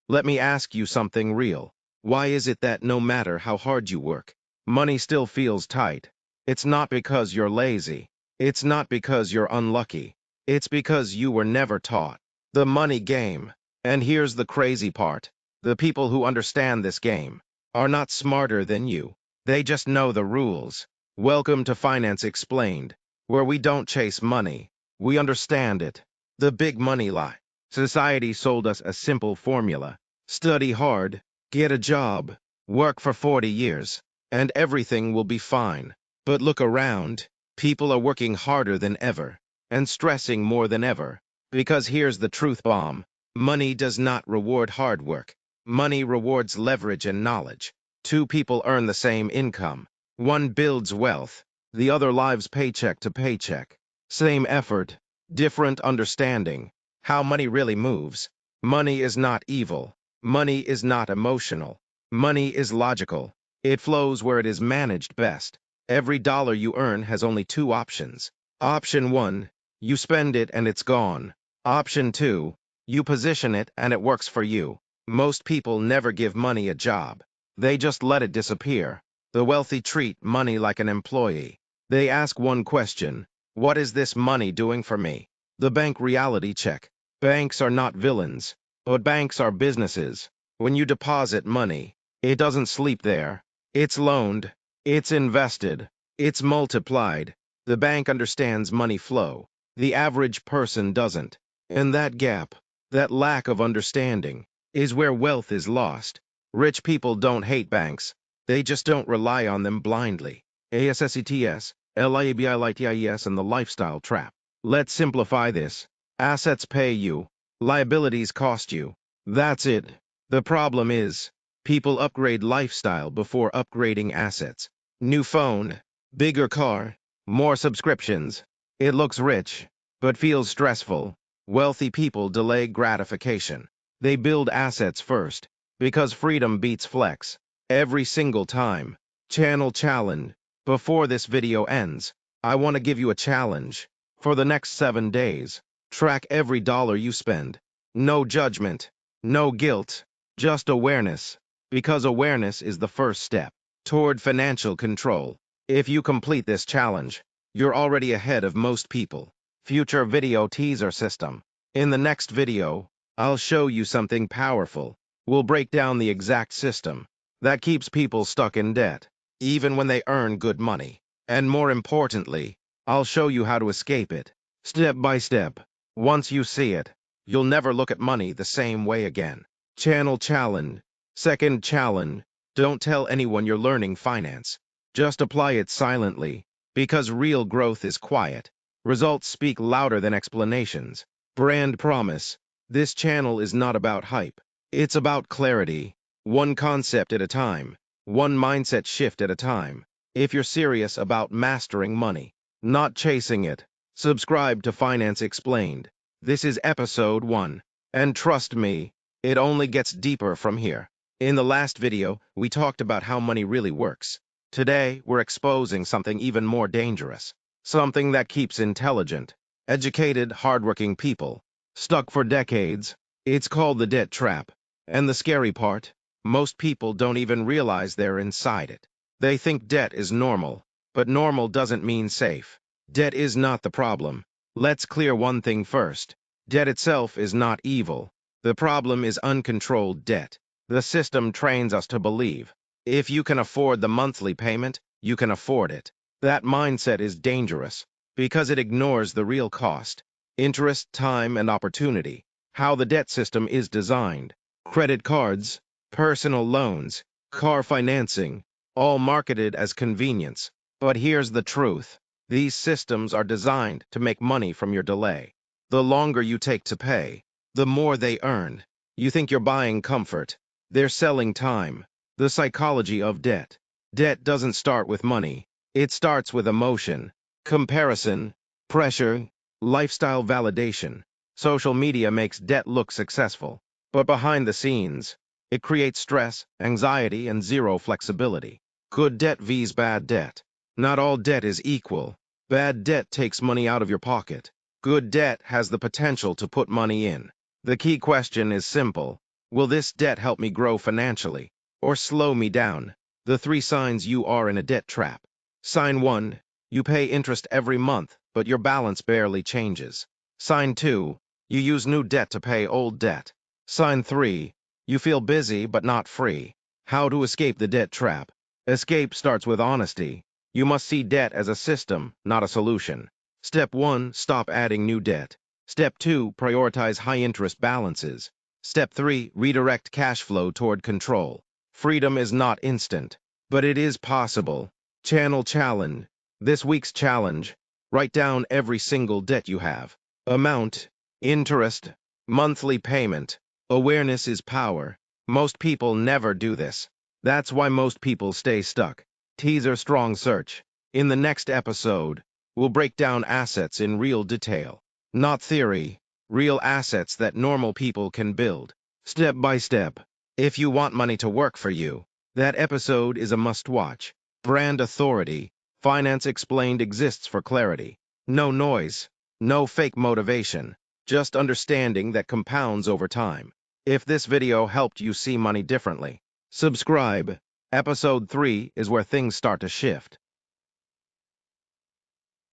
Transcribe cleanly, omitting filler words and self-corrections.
Let me ask you something real. Why is it that no matter how hard you work, money still feels tight? It's not because you're lazy. It's not because you're unlucky. It's because you were never taught the money game. And here's the crazy part. The people who understand this game are not smarter than you. They just know the rules. Welcome to Finance Explained, where we don't chase money. We understand it. The big money lie. Society sold us a simple formula. Study hard, get a job, work for 40 years, and everything will be fine. But look around. People are working harder than ever and stressing more than ever. Because here's the truth bomb. Money does not reward hard work. Money rewards leverage and knowledge. Two people earn the same income. One builds wealth, the other lives paycheck to paycheck. Same effort, different understanding. How money really moves. Money is not evil. Money is not emotional. Money is logical. It flows where it is managed best. Every dollar you earn has only two options. Option 1, you spend it and it's gone. Option 2, you position it and it works for you. Most people never give money a job. They just let it disappear. The wealthy treat money like an employee. They ask one question: what is this money doing for me? The bank reality check. Banks are not villains, but banks are businesses. When you deposit money, it doesn't sleep there. It's loaned, it's invested, it's multiplied. The bank understands money flow. The average person doesn't. And that gap, that lack of understanding, is where wealth is lost. Rich people don't hate banks. They just don't rely on them blindly. ASSETS, LIABILITIES, and the lifestyle trap. Let's simplify this. Assets pay you. Liabilities cost you. That's it. The problem is, people upgrade lifestyle before upgrading assets. New phone, bigger car, more subscriptions. It looks rich, but feels stressful. Wealthy people delay gratification. They build assets first, because freedom beats flex. Every single time. Channel challenge. Before this video ends, I want to give you a challenge. For the next 7 days, track every dollar you spend. No judgment, no guilt, just awareness. Because awareness is the first step toward financial control. If you complete this challenge, you're already ahead of most people. Future video teaser system. In the next video, I'll show you something powerful. We'll break down the exact system that keeps people stuck in debt, even when they earn good money. And more importantly, I'll show you how to escape it, step by step. Once you see it, you'll never look at money the same way again. Channel challenge. Second challenge. Don't tell anyone you're learning finance. Just apply it silently, because real growth is quiet. Results speak louder than explanations. Brand promise. This channel is not about hype. It's about clarity. One concept at a time. One mindset shift at a time. If you're serious about mastering money, not chasing it, subscribe to Finance Explained. This is episode 1. And trust me, it only gets deeper from here. In the last video, we talked about how money really works. Today, we're exposing something even more dangerous. Something that keeps intelligent, educated, hardworking people stuck for decades. It's called the debt trap. And the scary part, most people don't even realize they're inside it. They think debt is normal, but normal doesn't mean safe. Debt is not the problem. Let's clear one thing first. Debt itself is not evil. The problem is uncontrolled debt. The system trains us to believe, if you can afford the monthly payment, you can afford it. That mindset is dangerous, because it ignores the real cost: interest, time, and opportunity. How the debt system is designed. Credit cards, personal loans, car financing, all marketed as convenience. But here's the truth. These systems are designed to make money from your delay. The longer you take to pay, the more they earn. You think you're buying comfort. They're selling time. The psychology of debt. Debt doesn't start with money. It starts with emotion, comparison, pressure, lifestyle validation. Social media makes debt look successful, but behind the scenes, it creates stress, anxiety, and zero flexibility. Good debt vs. bad debt. Not all debt is equal. Bad debt takes money out of your pocket. Good debt has the potential to put money in. The key question is simple. Will this debt help me grow financially or slow me down? The 3 signs you are in a debt trap. Sign 1, you pay interest every month, but your balance barely changes. Sign 2, you use new debt to pay old debt. Sign 3, you feel busy but not free. How to escape the debt trap? Escape starts with honesty. You must see debt as a system, not a solution. Step 1, stop adding new debt. Step 2, prioritize high-interest balances. Step 3, redirect cash flow toward control. Freedom is not instant, but it is possible. Channel challenge. This week's challenge: write down every single debt you have. Amount, interest, monthly payment. Awareness is power. Most people never do this. That's why most people stay stuck. Teaser strong search. In the next episode, we'll break down assets in real detail. Not theory, real assets that normal people can build, step by step. If you want money to work for you, that episode is a must-watch. Brand authority. Finance Explained exists for clarity. No noise, no fake motivation, just understanding that compounds over time. If this video helped you see money differently, subscribe. Episode 3 is where things start to shift.